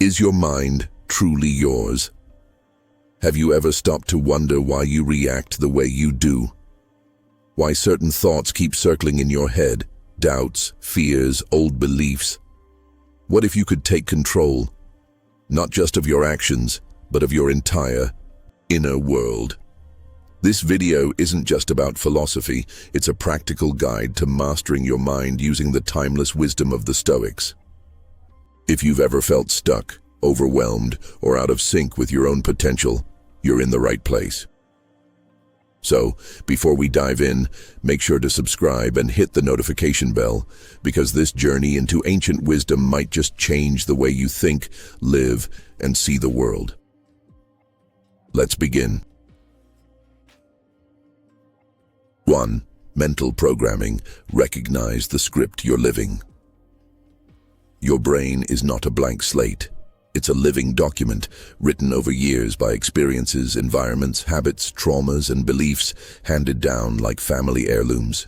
Is your mind truly yours? Have you ever stopped to wonder why you react the way you do? Why certain thoughts keep circling in your head? Doubts, fears, old beliefs. What if you could take control, not just of your actions, but of your entire inner world? This video isn't just about philosophy, it's a practical guide to mastering your mind using the timeless wisdom of the Stoics. If you've ever felt stuck, overwhelmed, or out of sync with your own potential, you're in the right place. So, before we dive in, make sure to subscribe and hit the notification bell, because this journey into ancient wisdom might just change the way you think, live, and see the world. Let's begin. 1. Mental programming. Recognize the script you're living. Your brain is not a blank slate. It's a living document, written over years by experiences, environments, habits, traumas, and beliefs handed down like family heirlooms.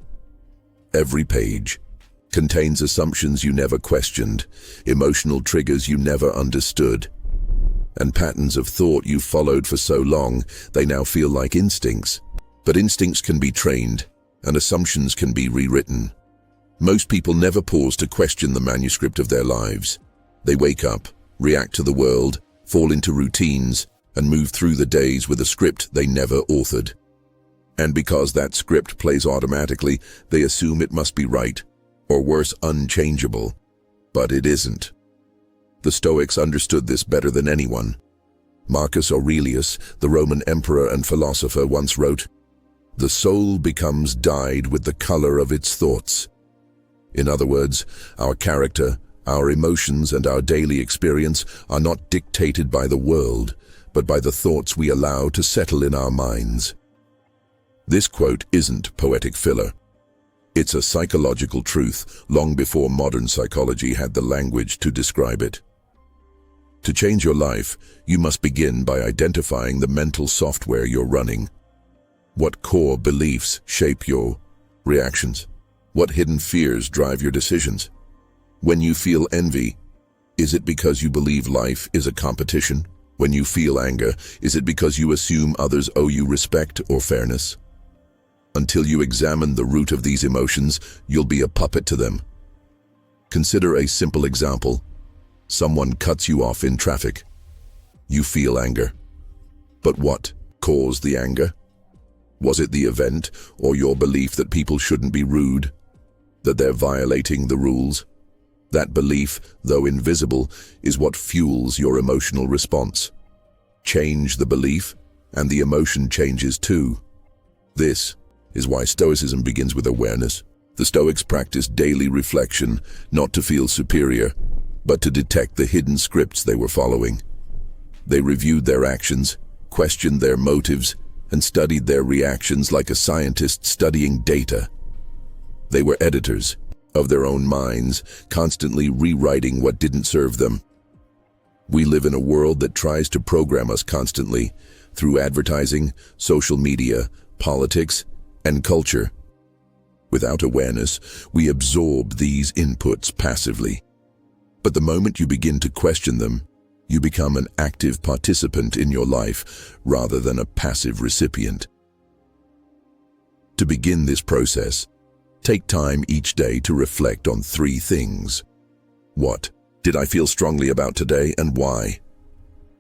Every page contains assumptions you never questioned, emotional triggers you never understood, and patterns of thought you followed for so long they now feel like instincts. But instincts can be trained, and assumptions can be rewritten. Most people never pause to question the manuscript of their lives. They wake up, react to the world, fall into routines, and move through the days with a script they never authored. And because that script plays automatically, they assume it must be right, or worse, unchangeable. But it isn't. The Stoics understood this better than anyone. Marcus Aurelius, the Roman emperor and philosopher, once wrote, "The soul becomes dyed with the color of its thoughts." In other words, our character, our emotions, and our daily experience are not dictated by the world, but by the thoughts we allow to settle in our minds. This quote isn't poetic filler. It's a psychological truth long before modern psychology had the language to describe it. To change your life, you must begin by identifying the mental software you're running. What core beliefs shape your reactions? What hidden fears drive your decisions? When you feel envy, is it because you believe life is a competition? When you feel anger, is it because you assume others owe you respect or fairness? Until you examine the root of these emotions, you'll be a puppet to them. Consider a simple example. Someone cuts you off in traffic. You feel anger. But what caused the anger? Was it the event or your belief that people shouldn't be rude, that they're violating the rules? That belief, though invisible, is what fuels your emotional response. Change the belief, and the emotion changes too. This is why Stoicism begins with awareness. The Stoics practiced daily reflection, not to feel superior, but to detect the hidden scripts they were following. They reviewed their actions, questioned their motives, and studied their reactions like a scientist studying data. They were editors of their own minds, constantly rewriting what didn't serve them. We live in a world that tries to program us constantly through advertising, social media, politics, and culture. Without awareness, we absorb these inputs passively. But the moment you begin to question them, you become an active participant in your life rather than a passive recipient. To begin this process, take time each day to reflect on 3 things. What did I feel strongly about today, and why?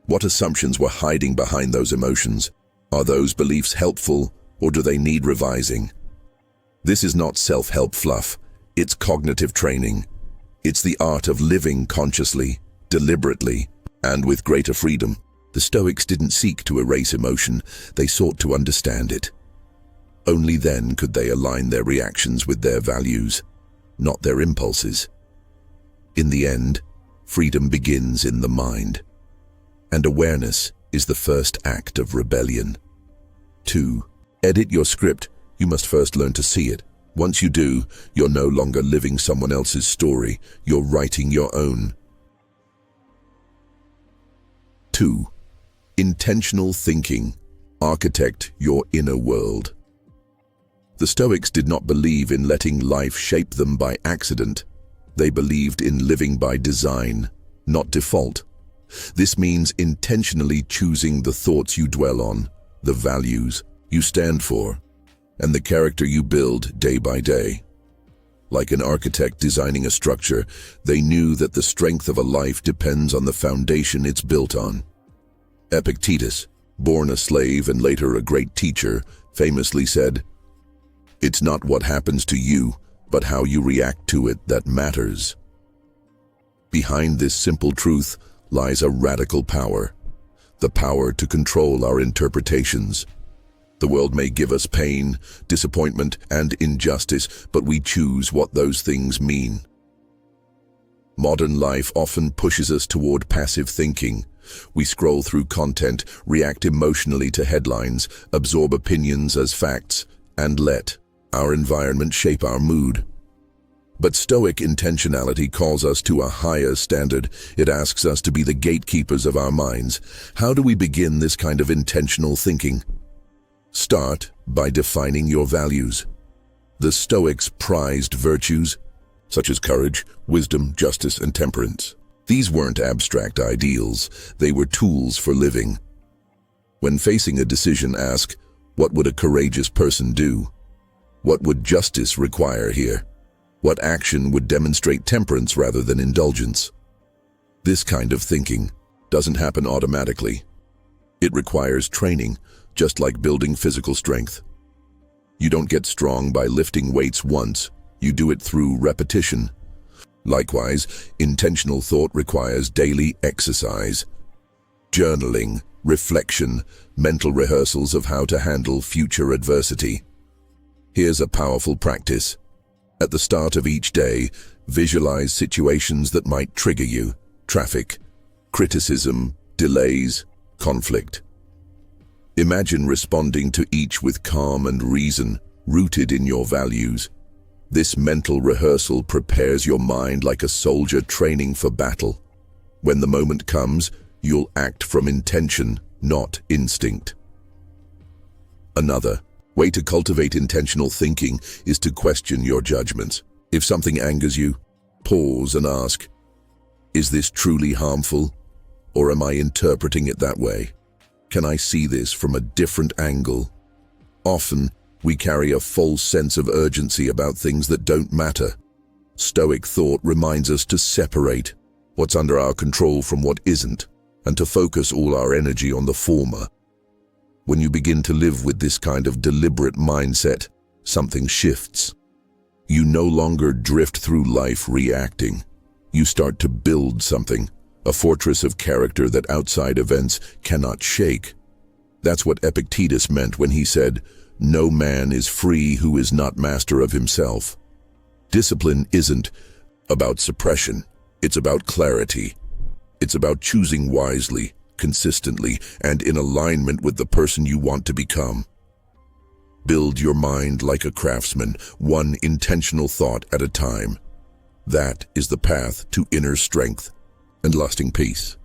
What assumptions were hiding behind those emotions? Are those beliefs helpful, or do they need revising? This is not self-help fluff. It's cognitive training. It's the art of living consciously, deliberately, and with greater freedom. The Stoics didn't seek to erase emotion, they sought to understand it. Only then could they align their reactions with their values, not their impulses. In the end, freedom begins in the mind, and awareness is the first act of rebellion. 2. Edit your script. You must first learn to see it. Once you do, you're no longer living someone else's story, you're writing your own. 2. Intentional thinking. Architect your inner world. The Stoics did not believe in letting life shape them by accident. They believed in living by design, not default. This means intentionally choosing the thoughts you dwell on, the values you stand for, and the character you build day by day. Like an architect designing a structure, they knew that the strength of a life depends on the foundation it's built on. Epictetus, born a slave and later a great teacher, famously said, "It's not what happens to you, but how you react to it that matters." Behind this simple truth lies a radical power, the power to control our interpretations. The world may give us pain, disappointment, and injustice, but we choose what those things mean. Modern life often pushes us toward passive thinking. We scroll through content, react emotionally to headlines, absorb opinions as facts, and let our environment shape our mood. But Stoic intentionality calls us to a higher standard. It asks us to be the gatekeepers of our minds. How do we begin this kind of intentional thinking? Start by defining your values. The Stoics prized virtues such as courage, wisdom, justice, and temperance. These weren't abstract ideals, they were tools for living. When facing a decision, ask, what would a courageous person do? What would justice require here? What action would demonstrate temperance rather than indulgence? This kind of thinking doesn't happen automatically. It requires training, just like building physical strength. You don't get strong by lifting weights once, you do it through repetition. Likewise, intentional thought requires daily exercise. Journaling, reflection, mental rehearsals of how to handle future adversity. Here's a powerful practice. At the start of each day, visualize situations that might trigger you: traffic, criticism, delays, conflict. Imagine responding to each with calm and reason, rooted in your values. This mental rehearsal prepares your mind like a soldier training for battle. When the moment comes, you'll act from intention, not instinct. Another way to cultivate intentional thinking is to question your judgments. If something angers you, pause and ask, is this truly harmful, or am I interpreting it that way? Can I see this from a different angle? Often, we carry a false sense of urgency about things that don't matter. Stoic thought reminds us to separate what's under our control from what isn't, and to focus all our energy on the former. When you begin to live with this kind of deliberate mindset, something shifts. You no longer drift through life reacting. You start to build something, a fortress of character that outside events cannot shake. That's what Epictetus meant when he said, "No man is free who is not master of himself." Discipline isn't about suppression, it's about clarity. It's about choosing wisely, consistently, and in alignment with the person you want to become. Build your mind like a craftsman, one intentional thought at a time. That is the path to inner strength and lasting peace.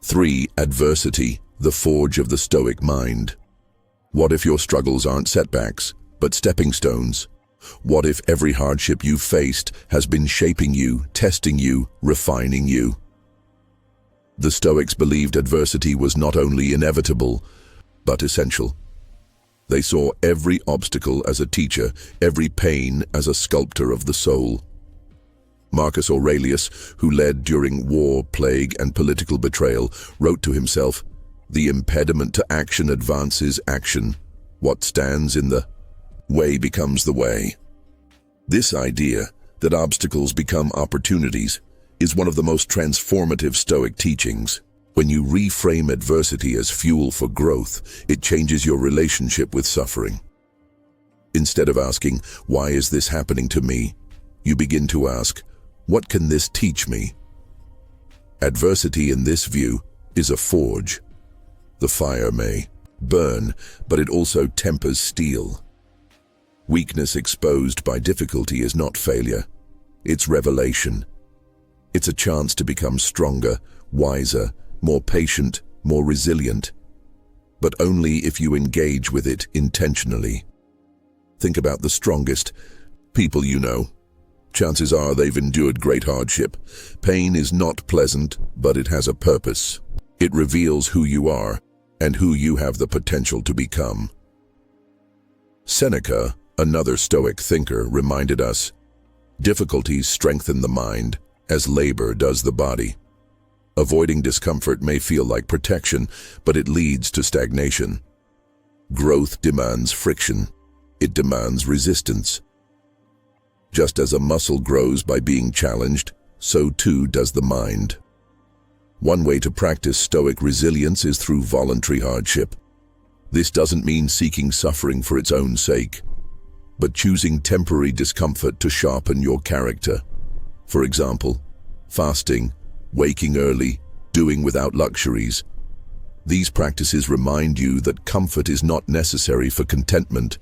3. Adversity, the forge of the Stoic mind. What if your struggles aren't setbacks, but stepping stones? What if every hardship you've faced has been shaping you, testing you, refining you? The Stoics believed adversity was not only inevitable, but essential. They saw every obstacle as a teacher, every pain as a sculptor of the soul. Marcus Aurelius, who led during war, plague, and political betrayal, wrote to himself, "The impediment to action advances action. What stands in the way becomes the way." This idea that obstacles become opportunities is one of the most transformative Stoic teachings. When you reframe adversity as fuel for growth, it changes your relationship with suffering. Instead of asking, "Why is this happening to me?" you begin to ask, "What can this teach me?" Adversity in this view is a forge. The fire may burn, but it also tempers steel. Weakness exposed by difficulty is not failure, it's revelation. It's a chance to become stronger, wiser, more patient, more resilient, but only if you engage with it intentionally. Think about the strongest people you know. chances are they've endured great hardship. Pain is not pleasant, but it has a purpose. It reveals who you are and who you have the potential to become. Seneca, another Stoic thinker, reminded us, difficulties strengthen the mind as labor does the body. Avoiding discomfort may feel like protection, but it leads to stagnation. Growth demands friction. It demands resistance. Just as a muscle grows by being challenged, so too does the mind. One way to practice Stoic resilience is through voluntary hardship. This doesn't mean seeking suffering for its own sake, but choosing temporary discomfort to sharpen your character. For example, fasting, waking early, doing without luxuries. These practices remind you that comfort is not necessary for contentment,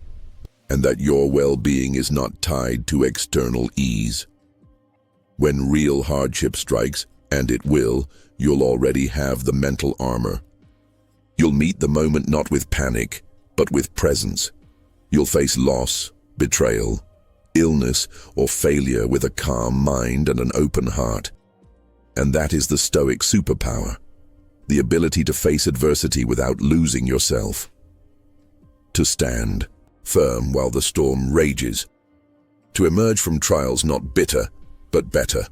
and that your well-being is not tied to external ease. When real hardship strikes, and it will, you'll already have the mental armor. You'll meet the moment not with panic, but with presence. You'll face loss, betrayal, illness, or failure with a calm mind and an open heart. And that is the Stoic superpower, the ability to face adversity without losing yourself. To stand firm while the storm rages. To emerge from trials not bitter, but better.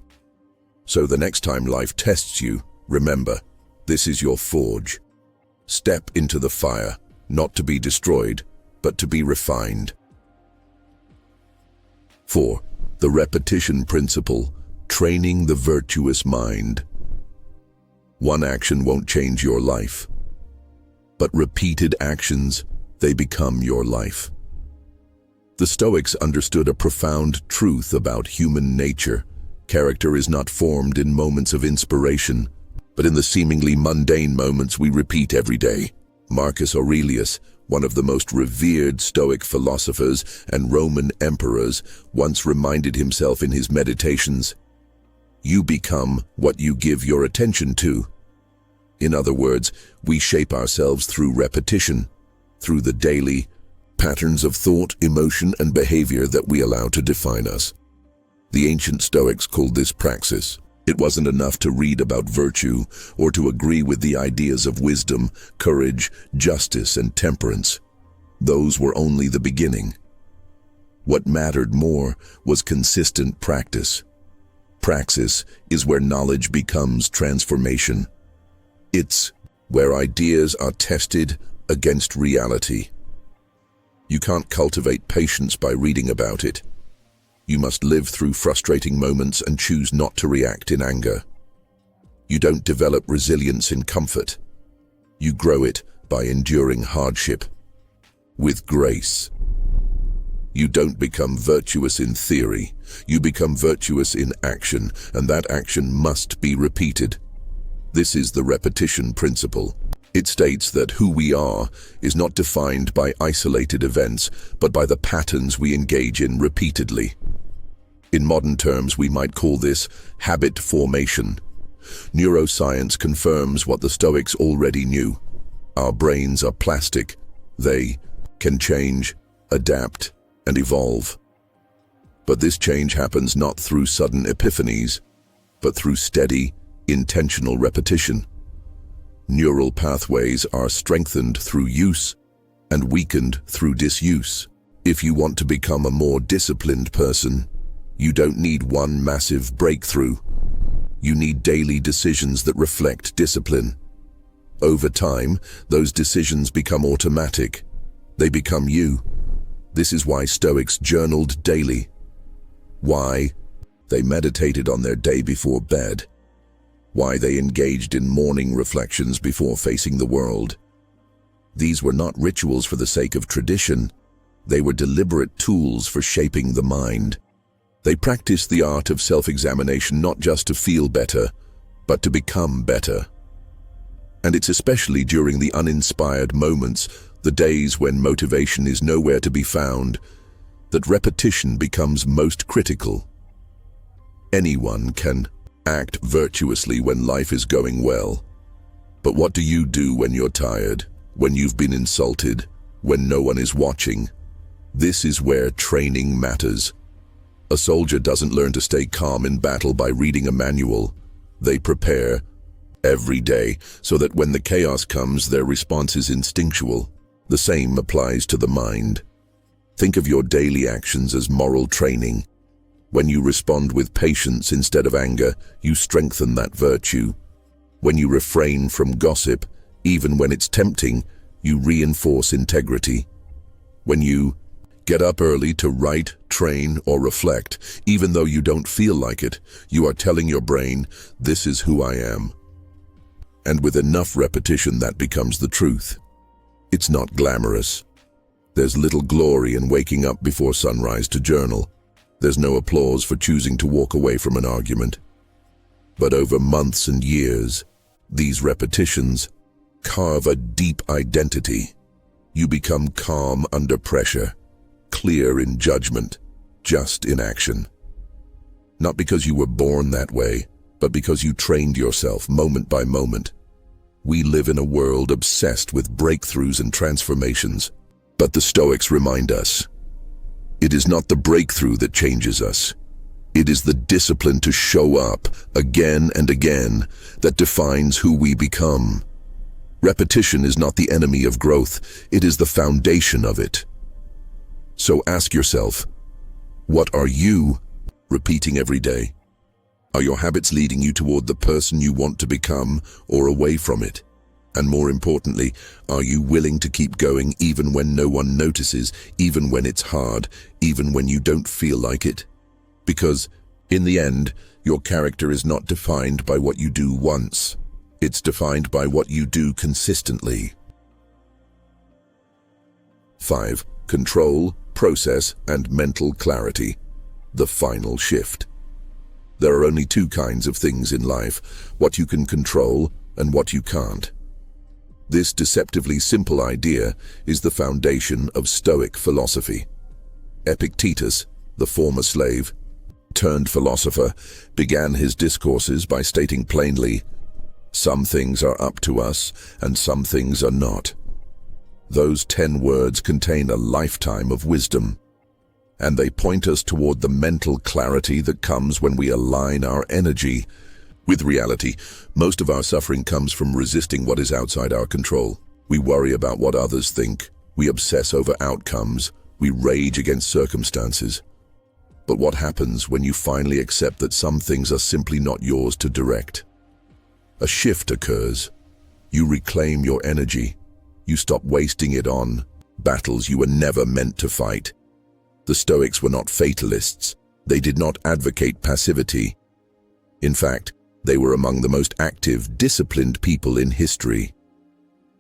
So the next time life tests you, remember, this is your forge. Step into the fire, not to be destroyed, but to be refined. 4. The repetition principle, training the virtuous mind. One action won't change your life, but repeated actions, they become your life. The Stoics understood a profound truth about human nature. Character is not formed in moments of inspiration, but in the seemingly mundane moments we repeat every day. Marcus Aurelius, one of the most revered Stoic philosophers and Roman emperors, once reminded himself in his meditations, "You become what you give your attention to." In other words, we shape ourselves through repetition, through the daily patterns of thought, emotion, and behavior that we allow to define us. The ancient Stoics called this praxis. It wasn't enough to read about virtue or to agree with the ideas of wisdom, courage, justice, and temperance. Those were only the beginning. What mattered more was consistent practice. Praxis is where knowledge becomes transformation. It's where ideas are tested against reality. You can't cultivate patience by reading about it. You must live through frustrating moments and choose not to react in anger. You don't develop resilience in comfort. You grow it by enduring hardship with grace. You don't become virtuous in theory. You become virtuous in action, and that action must be repeated. This is the repetition principle. It states that who we are is not defined by isolated events, but by the patterns we engage in repeatedly. In modern terms, we might call this habit formation. Neuroscience confirms what the Stoics already knew. Our brains are plastic. They can change, adapt, and evolve. But this change happens not through sudden epiphanies, but through steady, intentional repetition. Neural pathways are strengthened through use and weakened through disuse. If you want to become a more disciplined person, you don't need one massive breakthrough. You need daily decisions that reflect discipline. Over time, those decisions become automatic. They become you. This is why Stoics journaled daily. Why they meditated on their day before bed. Why they engaged in morning reflections before facing the world. These were not rituals for the sake of tradition. They were deliberate tools for shaping the mind. They practiced the art of self-examination not just to feel better, but to become better. And it's especially during the uninspired moments, the days when motivation is nowhere to be found, that repetition becomes most critical. Anyone can act virtuously when life is going well. But what do you do when you're tired, when you've been insulted, when no one is watching? This is where training matters. A soldier doesn't learn to stay calm in battle by reading a manual. They prepare every day so that when the chaos comes, their response is instinctual. The same applies to the mind. Think of your daily actions as moral training. When you respond with patience instead of anger, you strengthen that virtue. When you refrain from gossip, even when it's tempting, you reinforce integrity. When you get up early to write, train, or reflect, even though you don't feel like it, you are telling your brain, "This is who I am." And with enough repetition, that becomes the truth. It's not glamorous. There's little glory in waking up before sunrise to journal. There's no applause for choosing to walk away from an argument. But over months and years, these repetitions carve a deep identity. You become calm under pressure, clear in judgment, just in action. Not because you were born that way, but because you trained yourself moment by moment. We live in a world obsessed with breakthroughs and transformations, but the Stoics remind us, it is not the breakthrough that changes us. It is the discipline to show up again and again that defines who we become. Repetition is not the enemy of growth, it is the foundation of it. So ask yourself, what are you repeating every day? Are your habits leading you toward the person you want to become or away from it? And more importantly, are you willing to keep going even when no one notices, even when it's hard, even when you don't feel like it? Because, in the end, your character is not defined by what you do once. It's defined by what you do consistently. 5. Control, process, and mental clarity. The final shift. There are only two kinds of things in life, what you can control and what you can't. This deceptively simple idea is the foundation of Stoic philosophy. Epictetus, the former slave turned philosopher, began his discourses by stating plainly, "Some things are up to us and some things are not." Those 10 words contain a lifetime of wisdom, and they point us toward the mental clarity that comes when we align our energy with reality. Most of our suffering comes from resisting what is outside our control. We worry about what others think. We obsess over outcomes. We rage against circumstances. But what happens when you finally accept that some things are simply not yours to direct? A shift occurs. You reclaim your energy. You stop wasting it on battles you were never meant to fight. The Stoics were not fatalists. They did not advocate passivity. In fact, they were among the most active, disciplined people in history.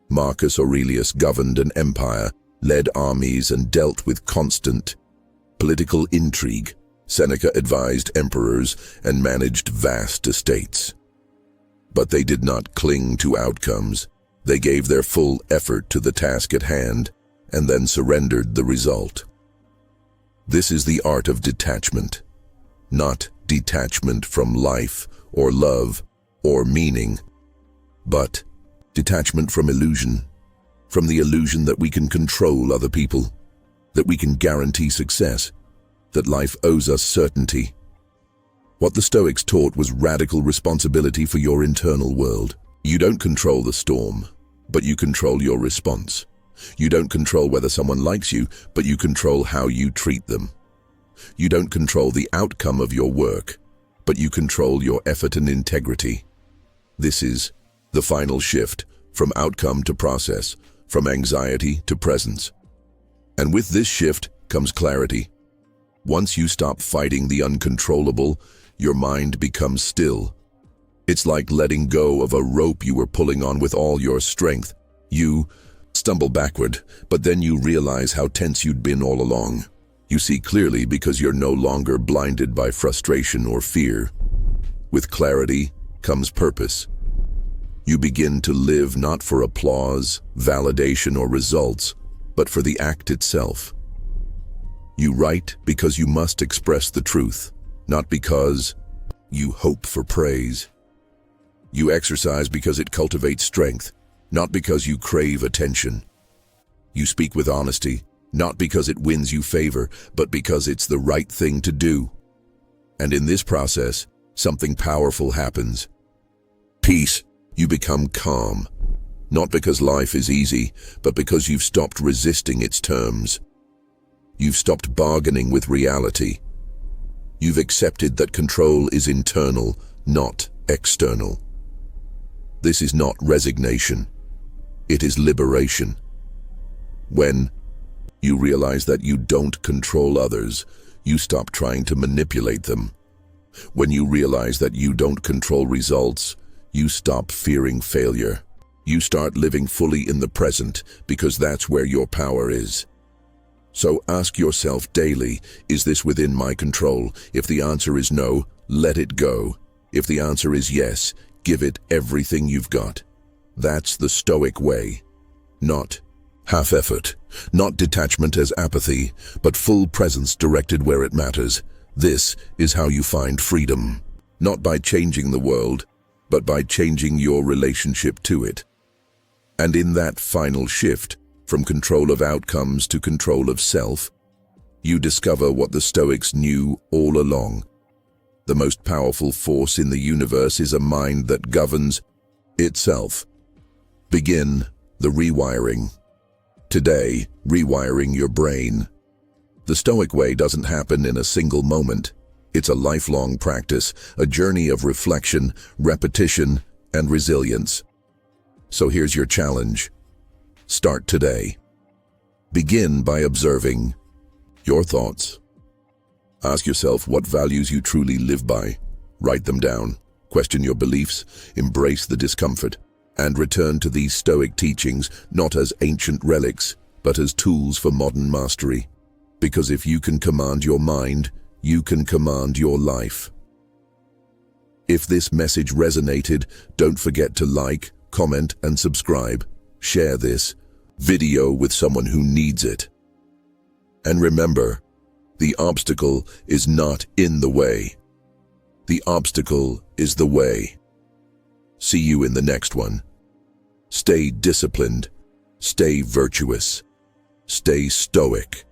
Marcus Aurelius governed an empire, led armies, and dealt with constant political intrigue. Seneca advised emperors and managed vast estates. But they did not cling to outcomes. They gave their full effort to the task at hand and then surrendered the result. This is the art of detachment, not detachment from life or love or meaning, but detachment from illusion, from the illusion that we can control other people, that we can guarantee success, that life owes us certainty. What the Stoics taught was radical responsibility for your internal world. You don't control the storm, but you control your response. You don't control whether someone likes you, but you control how you treat them. You don't control the outcome of your work, but you control your effort and integrity. This is the final shift from outcome to process, from anxiety to presence. And with this shift comes clarity. Once you stop fighting the uncontrollable, your mind becomes still. It's like letting go of a rope you were pulling on with all your strength. You stumble backward, but then you realize how tense you'd been all along. You see clearly because you're no longer blinded by frustration or fear. With clarity comes purpose. You begin to live not for applause, validation, or results, but for the act itself. You write because you must express the truth, not because you hope for praise. You exercise because it cultivates strength, not because you crave attention. You speak with honesty, not because it wins you favor, but because it's the right thing to do. And in this process, something powerful happens. Peace. You become calm. Not because life is easy, but because you've stopped resisting its terms. You've stopped bargaining with reality. You've accepted that control is internal, not external. This is not resignation. It is liberation. When you realize that you don't control others, you stop trying to manipulate them. When you realize that you don't control results, you stop fearing failure. You start living fully in the present because that's where your power is. So ask yourself daily, is this within my control? If the answer is no, let it go. If the answer is yes, give it everything you've got. That's the Stoic way. Not half effort, not detachment as apathy, but full presence directed where it matters. This is how you find freedom. Not by changing the world, but by changing your relationship to it. And in that final shift, from control of outcomes to control of self, you discover what the Stoics knew all along. The most powerful force in the universe is a mind that governs itself. Begin the rewiring. Today, rewiring your brain. The Stoic way doesn't happen in a single moment. It's a lifelong practice, a journey of reflection, repetition, and resilience. So here's your challenge. Start today. Begin by observing your thoughts. Ask yourself what values you truly live by. Write them down. Question your beliefs. Embrace the discomfort. And return to these Stoic teachings not as ancient relics, but as tools for modern mastery. Because if you can command your mind, you can command your life. If this message resonated, don't forget to like, comment, and subscribe. Share this video with someone who needs it. And remember, the obstacle is not in the way. The obstacle is the way. See you in the next one. Stay disciplined, stay virtuous, stay stoic.